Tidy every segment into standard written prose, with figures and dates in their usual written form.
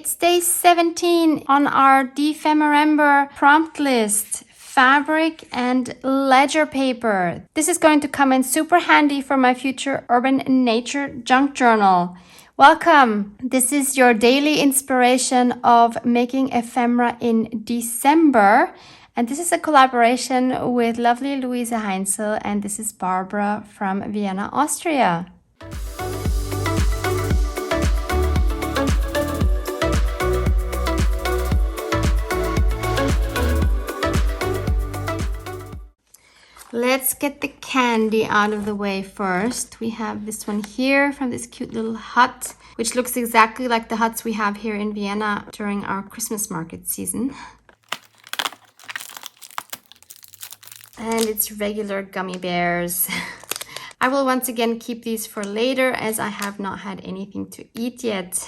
It's day 17 on our DEPHEMEREMBER prompt list. Fabric and ledger paper. This is going to come in super handy for my future urban nature junk journal. Welcome. This is your daily inspiration of making ephemera in December. And this is a collaboration with lovely Luise Heinzl, and this is Barbara from Vienna, Austria. Let's get the candy out of the way first. We have this one here from this cute little hut, which looks exactly like the huts we have here in Vienna during our Christmas market season. And it's regular gummy bears. I will once again keep these for later as I have not had anything to eat yet.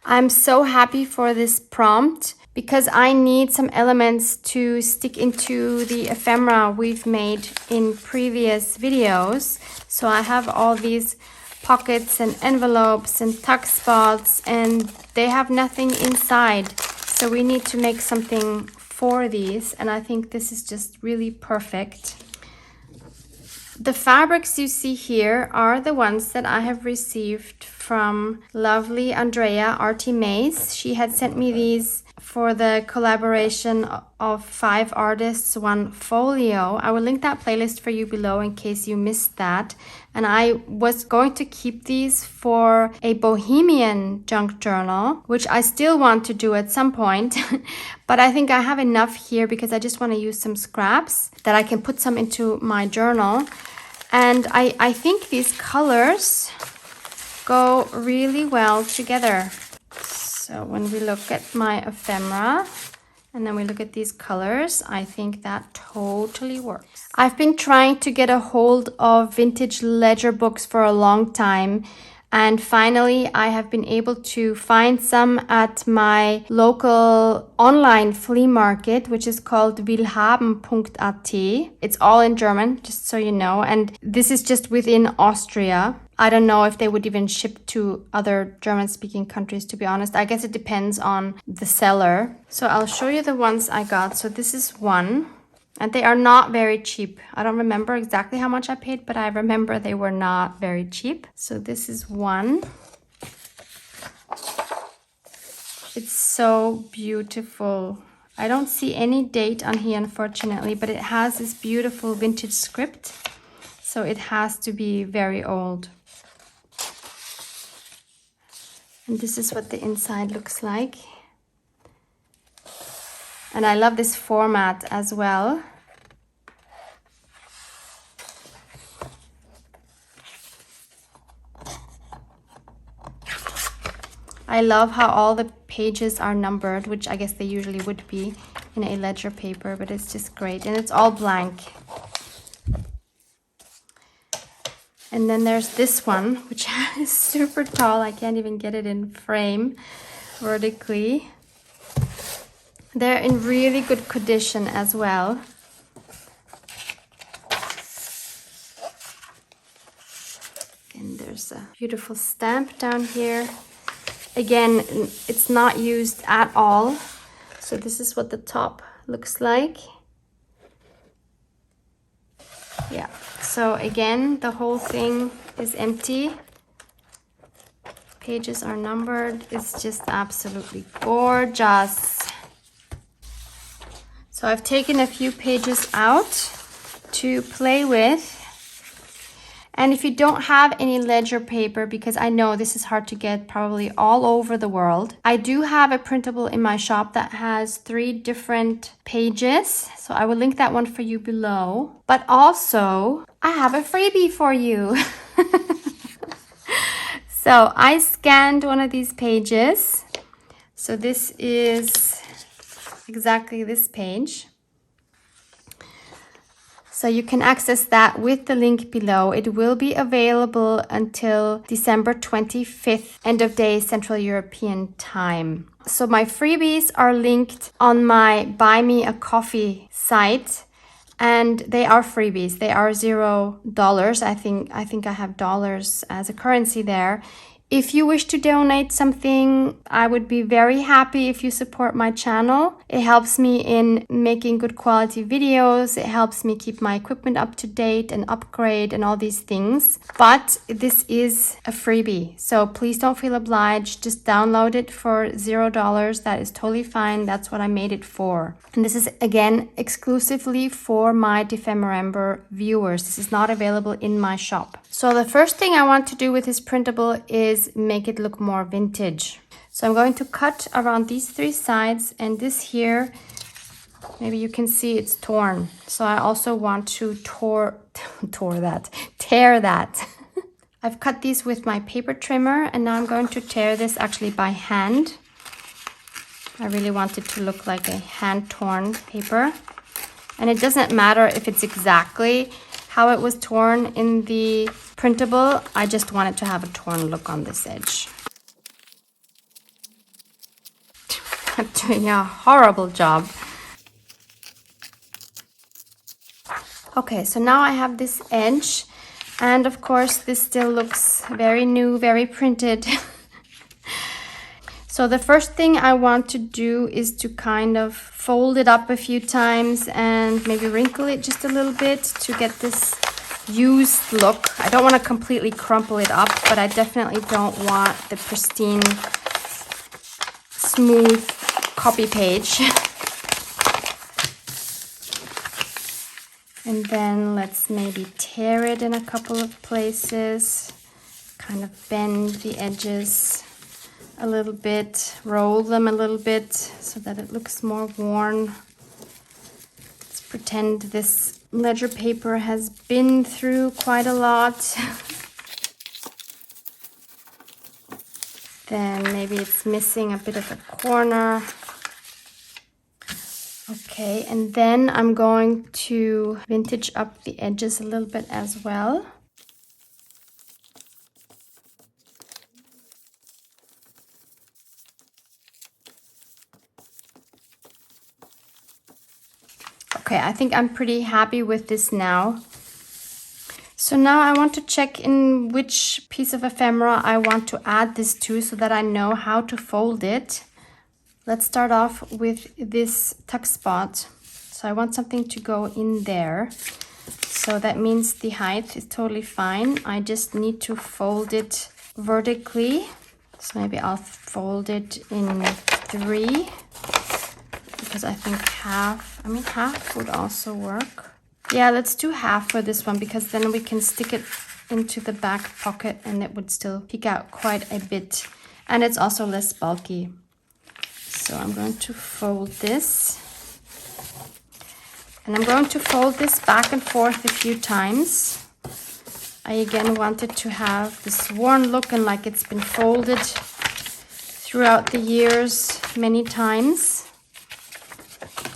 I'm so happy for this prompt because I need some elements to stick into the ephemera we've made in previous videos. So I have all these pockets and envelopes and tuck spots, and they have nothing inside. So we need to make something for these, and I think this is just really perfect. The fabrics you see here are the ones that I have received from lovely Andrea Artimaze. She had sent me these for the collaboration of 5 artists, 1 folio. I will link that playlist for you below in case you missed that. And I was going to keep these for a bohemian junk journal, which I still want to do at some point. But I think I have enough here because I just want to use some scraps that I can put some into my journal. And I think these colors go really well together. So when we look at my ephemera and then we look at these colors, I think that totally works. I've been trying to get a hold of vintage ledger books for a long time, and finally I have been able to find some at my local online flea market, which is called willhaben.at. It's all in German, just so you know, and this is just within Austria. I don't know if they would even ship to other German-speaking countries, to be honest. I guess it depends on the seller. So I'll show you the ones I got. So this is one, and they are not very cheap. I don't remember exactly how much I paid, but I remember they were not very cheap. So this is one. It's so beautiful. I don't see any date on here, unfortunately, but it has this beautiful vintage script. So it has to be very old. And this is what the inside looks like. And I love this format as well. I love how all the pages are numbered, which I guess they usually would be in a ledger paper, but it's just great. And it's all blank. And then there's this one, which is super tall. I can't even get it in frame vertically. They're in really good condition as well. And there's a beautiful stamp down here. Again, it's not used at all. So this is what the top looks like. Yeah. So again, the whole thing is empty. Pages are numbered. It's just absolutely gorgeous. So I've taken a few pages out to play with. And if you don't have any ledger paper, because I know this is hard to get probably all over the world, I do have a printable in my shop that has 3 different pages. So I will link that one for you below. But also, I have a freebie for you. So I scanned one of these pages. So this is exactly this page. So you can access that with the link below. It will be available until December 25th, end of day Central European time. So my freebies are linked on my Buy Me a Coffee site, and they are freebies. They are $0. I think I have dollars as a currency there. If you wish to donate something, I would be very happy if you support my channel. It helps me in making good quality videos. It helps me keep my equipment up to date and upgrade and all these things. But this is a freebie, so please don't feel obliged. Just download it for $0. That is totally fine. That's what I made it for. And this is, again, exclusively for my DEPHEMEREMBER viewers. This is not available in my shop. So the first thing I want to do with this printable is make it look more vintage. So I'm going to cut around these 3 sides, and this here, maybe you can see it's torn. So I also want to tear that. I've cut these with my paper trimmer, and now I'm going to tear this actually by hand. I really want it to look like a hand-torn paper. And it doesn't matter if it's exactly how it was torn in the printable. I just want it to have a torn look on this edge. I'm doing a horrible job. Okay, so now I have this edge, and of course this still looks very new, very printed. So the first thing I want to do is to kind of fold it up a few times and maybe wrinkle it just a little bit to get this used look. I don't want to completely crumple it up, but I definitely don't want the pristine, smooth copy page. And then let's maybe tear it in a couple of places, kind of bend the edges a little bit, roll them a little bit so that it looks more worn. Let's pretend this ledger paper has been through quite a lot. Then maybe it's missing a bit of a corner. Okay, and then I'm going to vintage up the edges a little bit as well. Okay, I think I'm pretty happy with this now. So now I want to check in which piece of ephemera I want to add this to so that I know how to fold it. Let's start off with this tuck spot. So I want something to go in there. So that means the height is totally fine. I just need to fold it vertically. So maybe I'll fold it in 3. Because I think half would also work. Yeah, let's do half for this one, because then we can stick it into the back pocket and it would still peek out quite a bit. And it's also less bulky. So I'm going to fold this. And I'm going to fold this back and forth a few times. I again want it to have this worn look and like it's been folded throughout the years many times.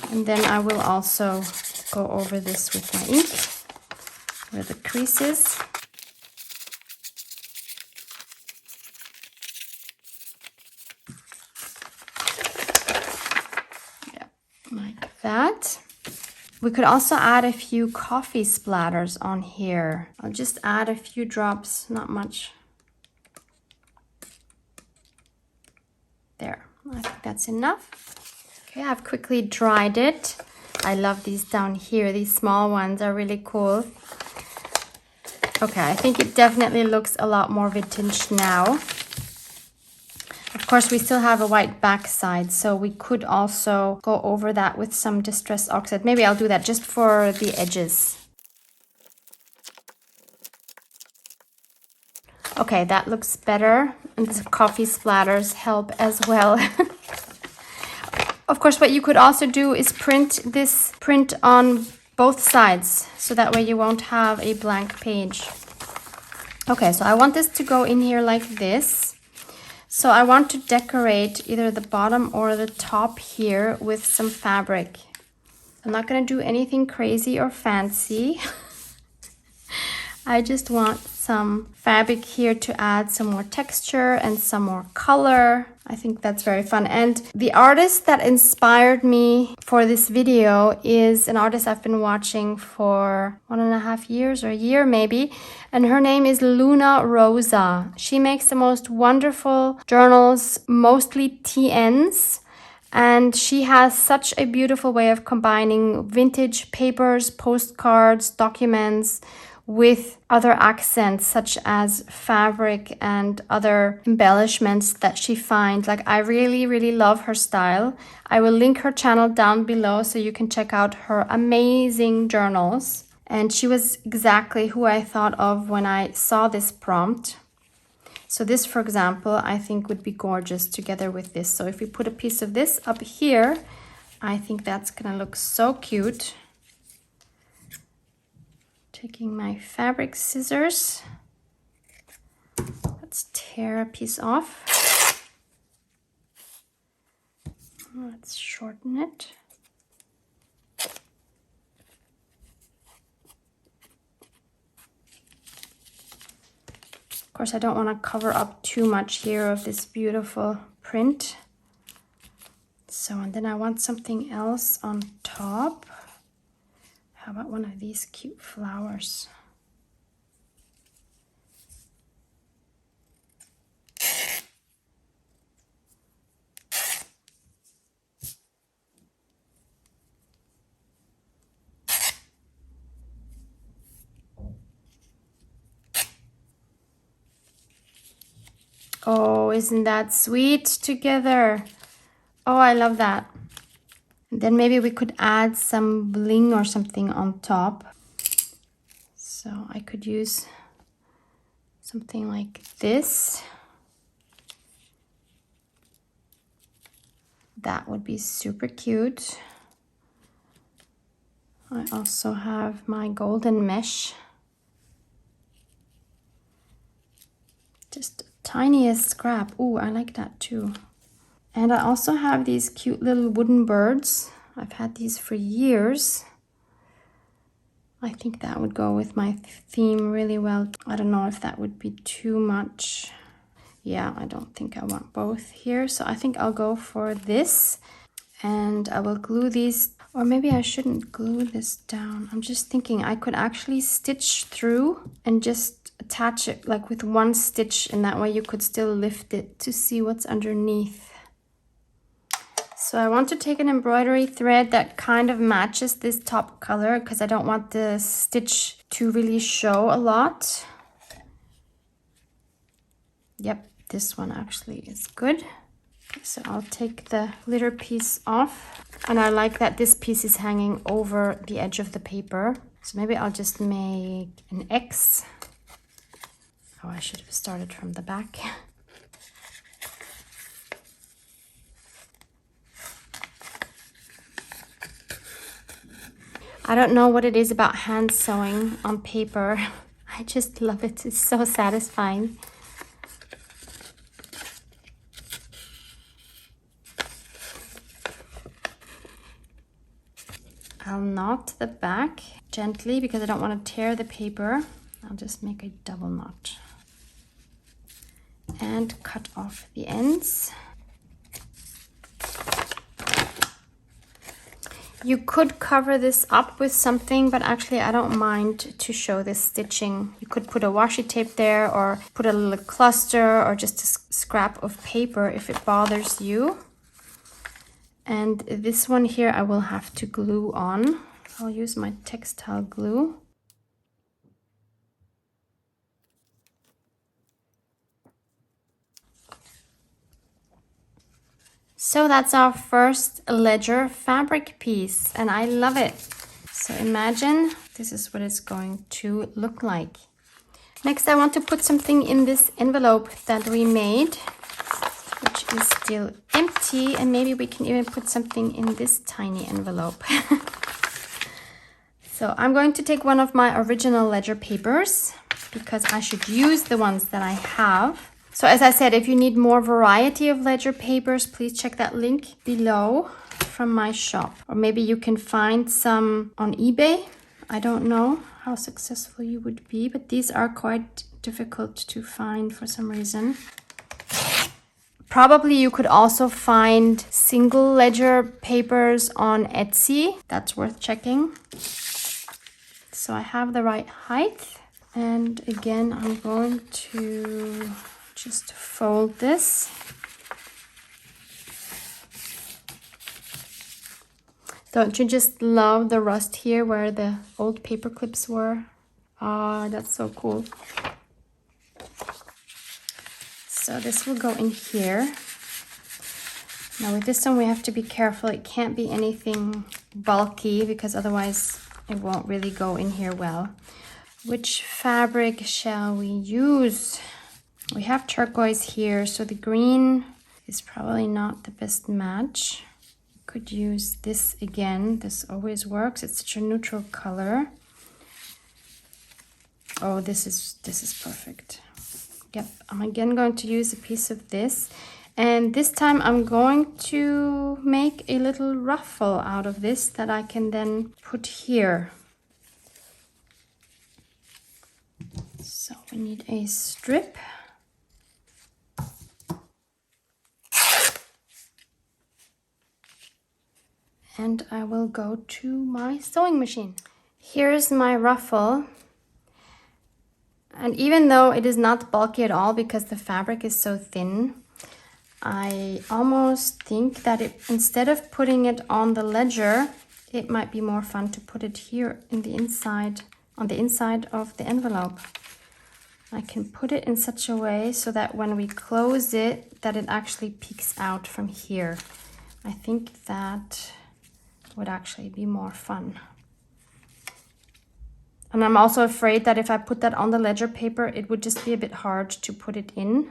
And then I will also go over this with my ink, where the creases. Yeah, like that. We could also add a few coffee splatters on here. I'll just add a few drops, not much. There, I think that's enough. Okay, I've quickly dried it. I love these down here. These small ones are really cool. Okay, I think it definitely looks a lot more vintage now. Of course, we still have a white backside, so we could also go over that with some distress oxide. Maybe I'll do that just for the edges. Okay, that looks better. And the coffee splatters help as well. Of course, what you could also do is print on both sides, so that way you won't have a blank page. Okay, so I want this to go in here like this. So I want to decorate either the bottom or the top here with some fabric. I'm not going to do anything crazy or fancy. I just want some fabric here to add some more texture and some more color. I think that's very fun. And the artist that inspired me for this video is an artist I've been watching for 1.5 years or a year maybe. And her name is Rosu. She makes the most wonderful journals, mostly TNs. And she has such a beautiful way of combining vintage papers, postcards, documents with other accents such as fabric and other embellishments that she finds. Like, I really, really love her style. I will link her channel down below so you can check out her amazing journals. And she was exactly who I thought of when I saw this prompt. So this, for example, I think would be gorgeous together with this. So if we put a piece of this up here, I think that's gonna look so cute. Taking my fabric scissors, let's tear a piece off. Let's shorten it. Of course, I don't want to cover up too much here of this beautiful print. So, and then I want something else on top. How about one of these cute flowers? Oh, isn't that sweet together? Oh, I love that. And then maybe we could add some bling or something on top. So I could use something like this. That would be super cute. I also have my golden mesh. Just the tiniest scrap. Ooh, I like that too. And I also have these cute little wooden birds. I've had these for years. I think that would go with my theme really well. I don't know if that would be too much. Yeah, I don't think I want both here. So I think I'll go for this. And I will glue these, or maybe I shouldn't glue this down. I'm just thinking I could actually stitch through and just attach it like with one stitch, and that way you could still lift it to see what's underneath. So I want to take an embroidery thread that kind of matches this top color because I don't want the stitch to really show a lot. Yep, this one actually is good. Okay, so I'll take the glitter piece off. And I like that this piece is hanging over the edge of the paper. So maybe I'll just make an X. Oh, I should have started from the back. I don't know what it is about hand sewing on paper. I just love it. It's so satisfying. I'll knot the back gently because I don't want to tear the paper. I'll just make a double knot and cut off the ends. You could cover this up with something, but actually I don't mind to show this stitching. You could put a washi tape there or put a little cluster or just a scrap of paper if it bothers you. And this one here I will have to glue on. I'll use my textile glue. So that's our first ledger fabric piece, and I love it. So imagine this is what it's going to look like. Next, I want to put something in this envelope that we made, which is still empty, and maybe we can even put something in this tiny envelope. So I'm going to take one of my original ledger papers because I should use the ones that I have. So as I said, if you need more variety of ledger papers, please check that link below from my shop. Or maybe you can find some on eBay. I don't know how successful you would be, but these are quite difficult to find for some reason. Probably you could also find single ledger papers on Etsy. That's worth checking. So I have the right height. And again, I'm going to just fold this. Don't you just love the rust here where the old paper clips were? Ah, that's so cool. So this will go in here. Now with this one we have to be careful. It can't be anything bulky because otherwise it won't really go in here well. Which fabric shall we use? We have turquoise here, so the green is probably not the best match. Could use this again. This always works. It's such a neutral color. Oh, this is perfect. Yep, I'm again going to use a piece of this, and this time I'm going to make a little ruffle out of this that I can then put here. So we need a strip. And I will go to my sewing machine. Here's my ruffle. And even though it is not bulky at all because the fabric is so thin, I almost think that instead of putting it on the ledger, it might be more fun to put it here in the inside, on the inside of the envelope. I can put it in such a way so that when we close it, that it actually peeks out from here. I think that would actually be more fun. And I'm also afraid that if I put that on the ledger paper, it would just be a bit hard to put it in.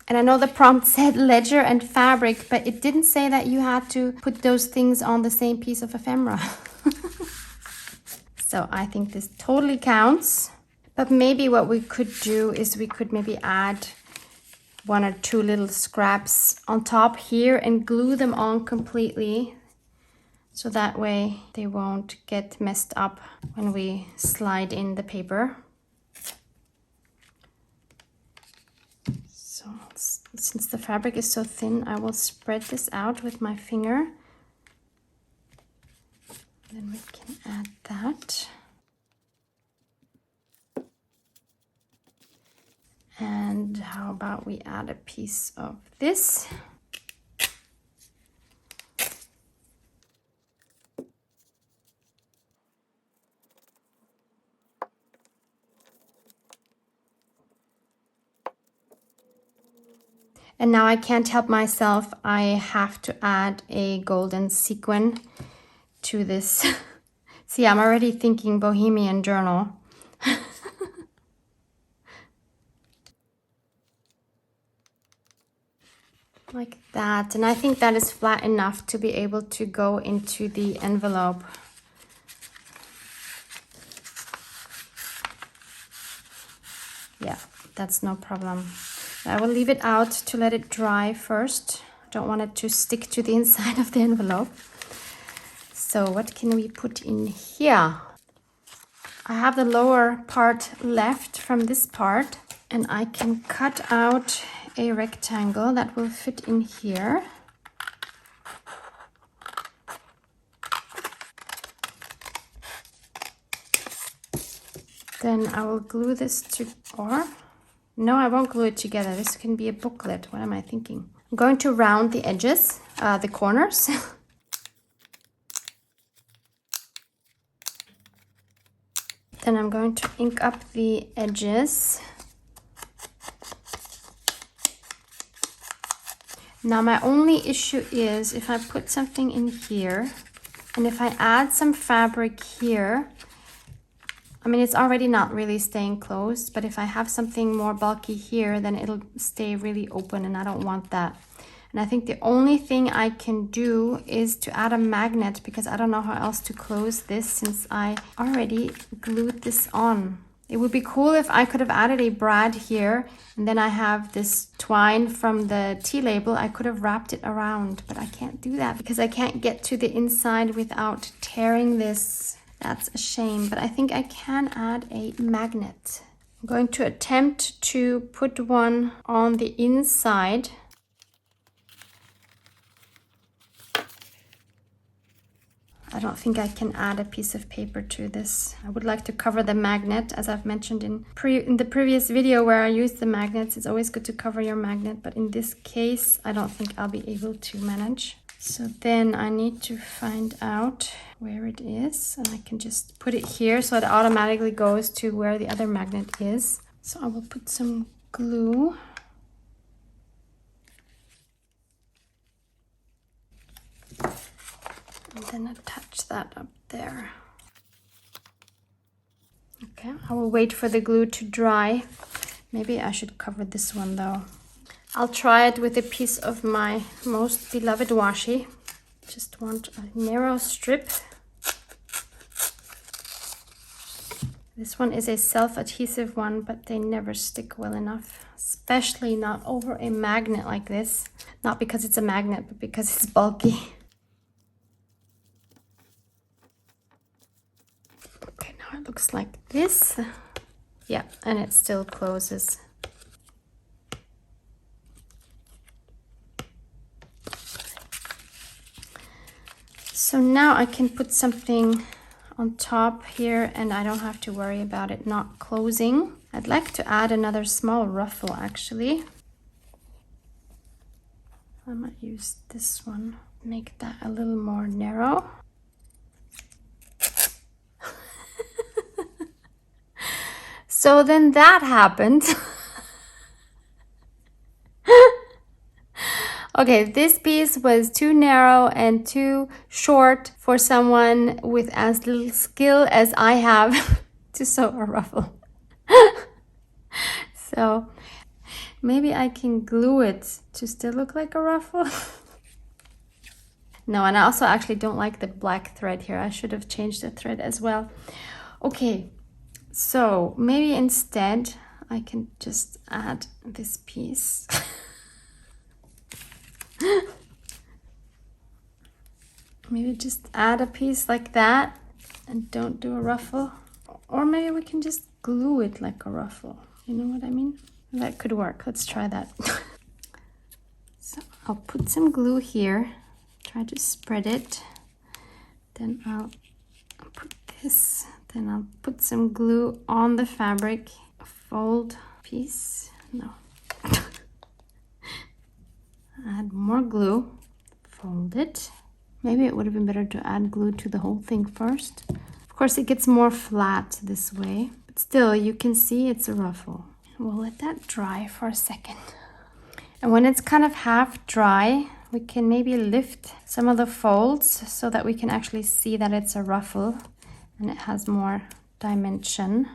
And I know the prompt said ledger and fabric, but it didn't say that you had to put those things on the same piece of ephemera. So I think this totally counts. But maybe what we could do is we could maybe add 1 or 2 little scraps on top here and glue them on completely. So that way they won't get messed up when we slide in the paper. So since the fabric is so thin, I will spread this out with my finger. Then we can add that. And how about we add a piece of this? And now I can't help myself. I have to add a golden sequin to this. See, I'm already thinking Bohemian journal. Like that. And I think that is flat enough to be able to go into the envelope. Yeah, that's no problem. I will leave it out to let it dry first. I don't want it to stick to the inside of the envelope. So what can we put in here? I have the lower part left from this part, and I can cut out a rectangle that will fit in here. Then I will glue this to, or no, I won't glue it together. This can be a booklet. What am I thinking? I'm going to round the edges, the corners. Then I'm going to ink up the edges. Now my only issue is if I put something in here and if I add some fabric here, I mean, it's already not really staying closed, but if I have something more bulky here, then it'll stay really open and I don't want that. And I think the only thing I can do is to add a magnet because I don't know how else to close this since I already glued this on. It would be cool if I could have added a brad here, and then I have this twine from the tea label. I could have wrapped it around, but I can't do that because I can't get to the inside without tearing this. That's a shame, but I think I can add a magnet. I'm going to attempt to put one on the inside. I don't think I can add a piece of paper to this. I would like to cover the magnet, as I've mentioned in the previous video where I used the magnets. It's always good to cover your magnet, but in this case, I don't think I'll be able to manage. So then I need to find out where it is, and I can just put it here so it automatically goes to where the other magnet is. So I will put some glue. And then attach that up there. Okay, I will wait for the glue to dry. Maybe I should cover this one though. I'll try it with a piece of my most beloved washi. Just want a narrow strip. This one is a self-adhesive one, but they never stick well enough, especially not over a magnet like this. Not because it's a magnet, but because it's bulky. Okay, now it looks like this. Yeah, and it still closes. So now I can put something on top here and I don't have to worry about it not closing. I'd like to add another small ruffle actually. I might use this one, make that a little more narrow. So then that happened. Okay, this piece was too narrow and too short for someone with as little skill as I have to sew a ruffle. So maybe I can glue it to still look like a ruffle. No, and I also actually don't like the black thread here. I should have changed the thread as well. Okay, so maybe instead I can just add this piece. Maybe just add a piece like that and don't do a ruffle. Or maybe we can just glue it like a ruffle. You know what I mean? That could work. Let's try that. So I'll put some glue here. Try to spread it. Then I'll put this. Then I'll put some glue on the fabric. A fold piece. No. Add more glue. Fold it. Maybe it would have been better to add glue to the whole thing first. Of course, it gets more flat this way, but still you can see it's a ruffle. We'll let that dry for a second. And when it's kind of half dry, we can maybe lift some of the folds so that we can actually see that it's a ruffle and it has more dimension.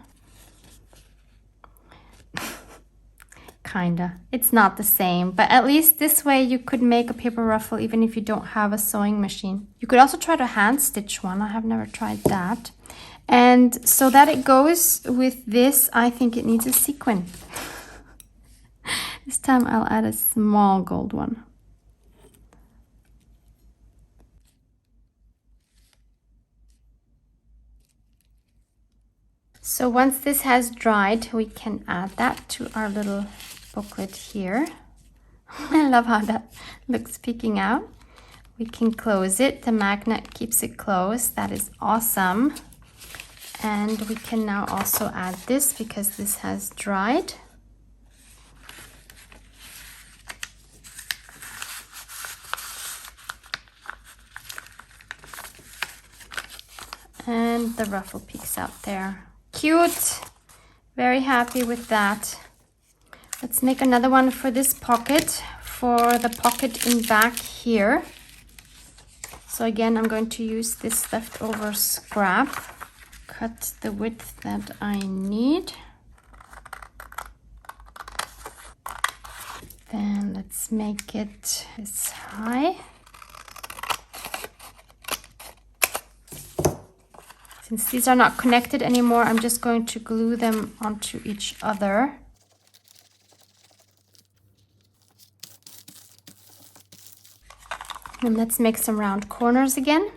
Kinda. It's not the same, but at least this way you could make a paper ruffle even if you don't have a sewing machine. You could also try to hand stitch one. I have never tried that. And so that it goes with this, I think it needs a sequin. This time I'll add a small gold one. So once this has dried, we can add that to our little booklet here. I love how that looks peeking out. We can close it. The magnet keeps it closed. That is awesome. And we can now also add this because this has dried. And the ruffle peeks out there. Cute. Very happy with that. Let's make another one for this pocket, for the pocket in back here. So again, I'm going to use this leftover scrap. Cut the width that I need. Then let's make it this high. Since these are not connected anymore, I'm just going to glue them onto each other. And let's make some round corners again.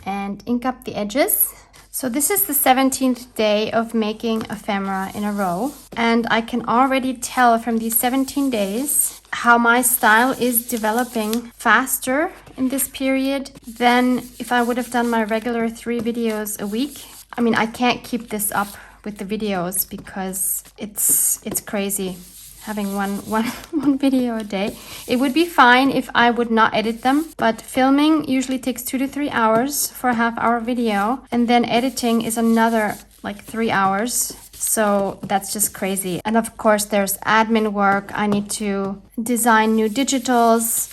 And ink up the edges. So this is the 17th day of making ephemera in a row. And I can already tell from these 17 days how my style is developing faster in this period than if I would have done my regular 3 videos a week. I mean, I can't keep this up with the videos because it's crazy having one video a day. It would be fine if I would not edit them, but filming usually takes 2 to 3 hours for a half-hour video, and then editing is another like 3 hours. So that's just crazy. And of course there's admin work. I need to design new digitals.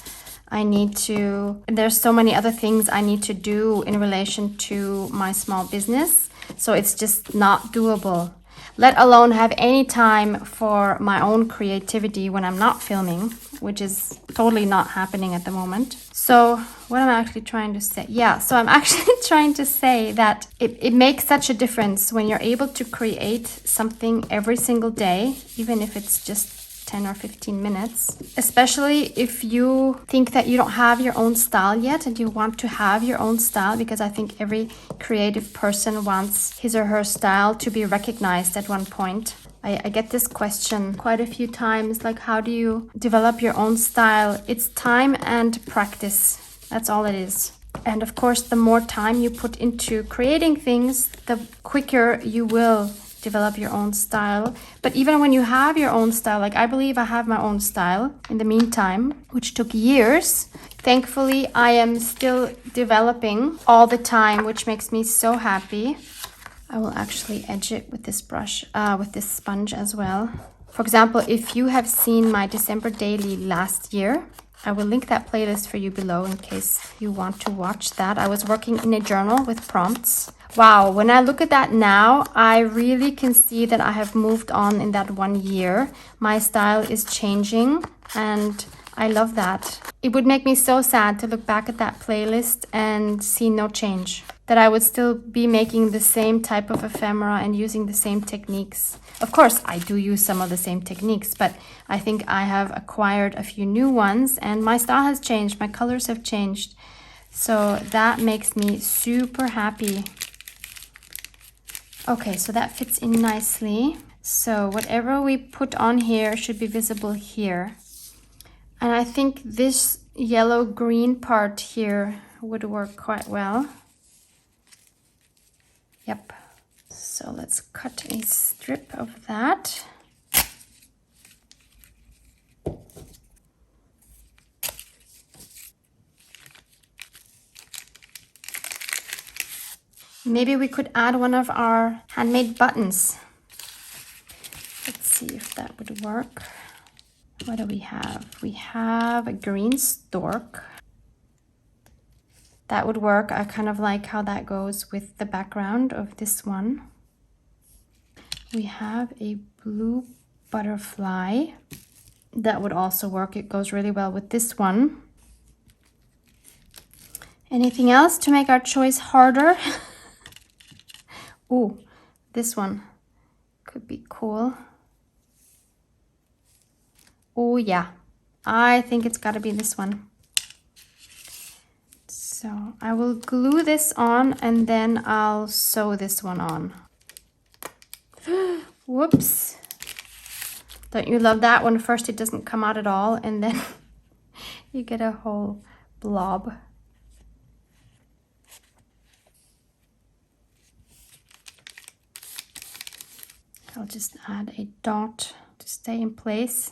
There's so many other things I need to do in relation to my small business. So it's just not doable. Let alone have any time for my own creativity when I'm not filming, which is totally not happening at the moment. So what am I actually trying to say? Yeah, so I'm actually trying to say that it makes such a difference when you're able to create something every single day, even if it's just 10 or 15 minutes, especially if you think that you don't have your own style yet and you want to have your own style, because I think every creative person wants his or her style to be recognized at one point. I get this question quite a few times, like, how do you develop your own style? It's time and practice. That's all it is. And of course, the more time you put into creating things, the quicker you will develop your own style. But even when you have your own style, like I believe I have my own style in the meantime, which took years. Thankfully, I am still developing all the time, which makes me so happy. I will actually edge it with this brush, with this sponge as well. For example, if you have seen my December daily last year, I will link that playlist for you below in case you want to watch that. I was working in a journal with prompts. Wow, when I look at that now, I really can see that I have moved on in that 1 year. My style is changing and I love that. It would make me so sad to look back at that playlist and see no change. That I would still be making the same type of ephemera and using the same techniques. Of course, I do use some of the same techniques, but I think I have acquired a few new ones and my style has changed, my colors have changed. So that makes me super happy. Okay, so that fits in nicely. So whatever we put on here should be visible here. And I think this yellow-green part here would work quite well. Yep. So let's cut a strip of that. Maybe we could add one of our handmade buttons. Let's see if that would work. What do we have? We have a green stork. That would work. I kind of like how that goes with the background of this one. We have a blue butterfly. That would also work. It goes really well with this one. Anything else to make our choice harder? Ooh, this one could be cool. Oh yeah, I think it's got to be this one. So I will glue this on and then I'll sew this one on. Whoops. Don't you love that when first it doesn't come out at all and then you get a whole blob. I'll just add a dot to stay in place.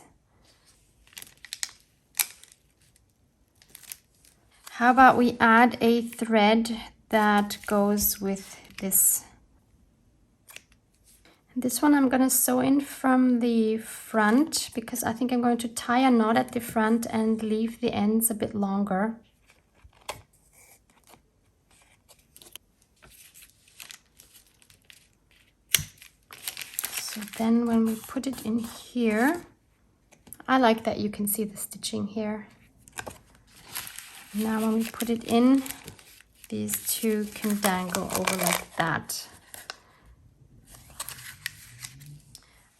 How about we add a thread that goes with this? This one I'm gonna sew in from the front because I think I'm going to tie a knot at the front and leave the ends a bit longer. So then when we put it in here, I like that you can see the stitching here. Now when we put it in, these two can dangle over like that.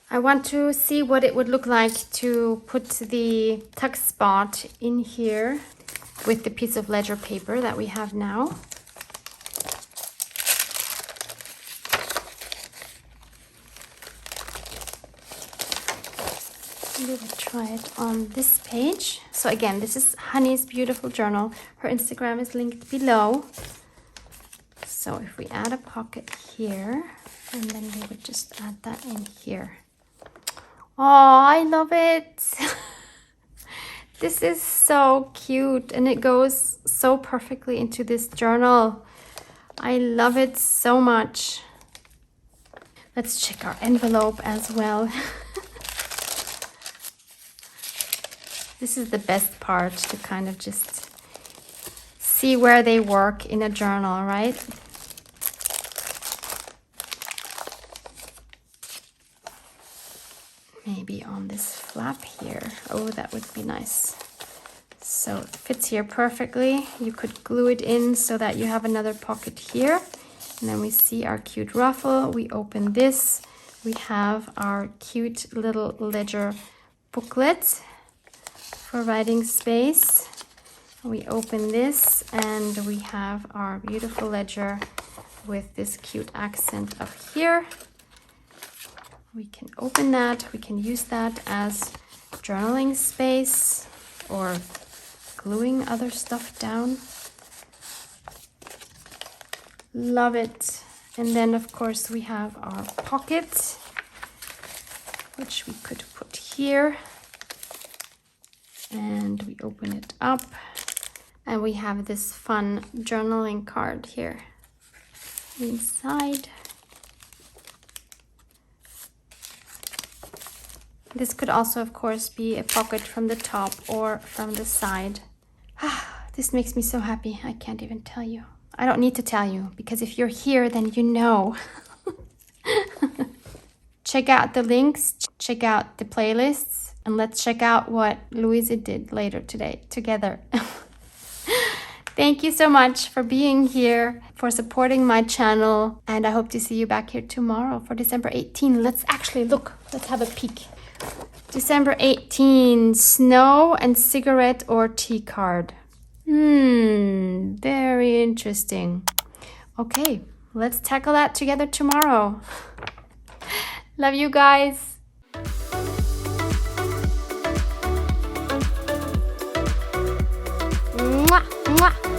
I want to see what it would look like to put the tuck spot in here with the piece of ledger paper that we have now. We will try it on this page. So again, this is Honey's beautiful journal. Her Instagram is linked below. So if we add a pocket here, and then we would just add that in here. Oh, I love it. This is so cute, and it goes so perfectly into this journal. I love it so much. Let's check our envelope as well. This is the best part, to kind of just see where they work in a journal, right? Maybe on this flap here. Oh, that would be nice. So it fits here perfectly. You could glue it in so that you have another pocket here. And then we see our cute ruffle. We open this. We have our cute little ledger booklet for writing space. We open this and we have our beautiful ledger with this cute accent up here. We can open that, we can use that as journaling space or gluing other stuff down. Love it. And then of course we have our pocket, which we could put here. And we open it up and we have this fun journaling card here inside. This could also, of course, be a pocket from the top or from the side. This makes me so happy. I can't even tell you. I don't need to tell you, because if you're here, then you know. Check out the links, check out the playlists, and let's check out what Luise did later today together. Thank you so much for being here, for supporting my channel, and I hope to see you back here tomorrow for December 18. Let's actually look. Let's have a peek. December 18, snow and cigarette or tea card. Very interesting. Okay, let's tackle that together tomorrow. Love you guys. Mwah, mwah.